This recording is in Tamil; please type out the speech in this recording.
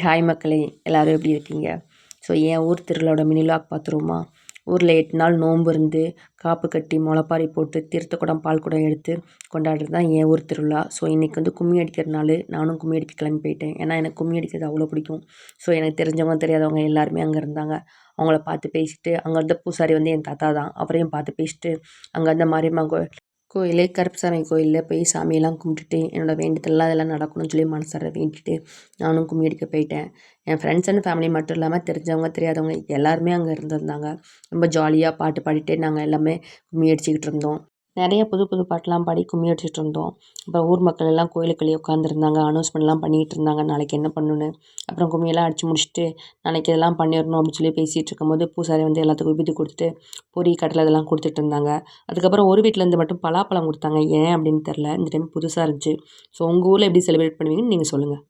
ஹாய் மக்களே, எல்லோரும் எப்படி இருக்கீங்க? ஸோ என் ஊர் திருவிழாவோட மினி விலாக் பார்த்துருவோமா? ஊரில் 8 நாள் நோன்பு இருந்து காப்பு கட்டி முளைப்பாரி போட்டு தீர்த்த குடம் பால் குடம் எடுத்து கொண்டாடுறது தான் என் ஊர் திருவிழா. ஸோ இன்றைக்கி வந்து கும்மி அடிக்கிற நாள். நானும் கும்மி அடிக்க கிளம்பி போயிட்டேன். ஏன்னா எனக்கு கும்மி அடிக்கிறது அவ்வளோ பிடிக்கும். ஸோ எனக்கு தெரிஞ்சவங்க தெரியாதவங்க எல்லாருமே அங்கே இருந்தாங்க. அவங்கள பார்த்து பேசிட்டு, அங்கே இருந்த பூசாரி வந்து என் தாத்தா தான். அவரையும் பார்த்து பேசிட்டு, அங்கே இருந்த மாரியம்மா கோயில் கருப்புசாமி கோயிலில் போய் சாமியெல்லாம் கும்பிட்டுட்டு என்னோடய வேண்டுதல்லாம் அதெல்லாம் நடக்கணும்னு சொல்லி மனசார வேண்டிட்டு நானும் கும்மி அடிக்க போயிட்டேன். என் ஃப்ரெண்ட்ஸ் அண்ட் ஃபேமிலி மட்டும் இல்லாமல் தெரிஞ்சவங்க தெரியாதவங்க எல்லாருமே அங்கே இருந்திருந்தாங்க. ரொம்ப ஜாலியாக பாட்டு பாடிட்டே நாங்கள் எல்லாமே கும்மி அடிச்சுக்கிட்டு இருந்தோம். நிறைய புது புது பாட்டெலாம் பாடி கும்மி அடிச்சுட்டு இருந்தோம். அப்புறம் ஊர் மக்கள் எல்லாம் கோயிலுக்குள்ளேயே உட்காந்துருந்தாங்க. அனௌன்ஸ்மெண்ட்லாம் பண்ணிகிட்டு இருந்தாங்க நாளைக்கு என்ன பண்ணணுன்னு. அப்புறம் கும்மியெல்லாம் அடித்து முடிச்சுட்டு நாளைக்கு இதெல்லாம் பண்ணிடணும் அப்படின்னு சொல்லி பேசிகிட்டு இருக்கும்போது பூசாரி வந்து எல்லாத்துக்கும் விபூதி கொடுத்துட்டு பொரி கடலை இதெல்லாம் கொடுத்துட்டு இருந்தாங்க. அதுக்கப்புறம் ஒரு வீட்டிலேருந்து மட்டும் பலாப்பழம் கொடுத்தாங்க. ஏன் அப்படின்னு தெரில. இந்த டைம் புதுசாக இருந்துச்சு. ஸோ உங்கள் ஊரில் எப்படி செலிப்ரேட் பண்ணுவீங்கன்னு நீங்கள் சொல்லுங்கள்.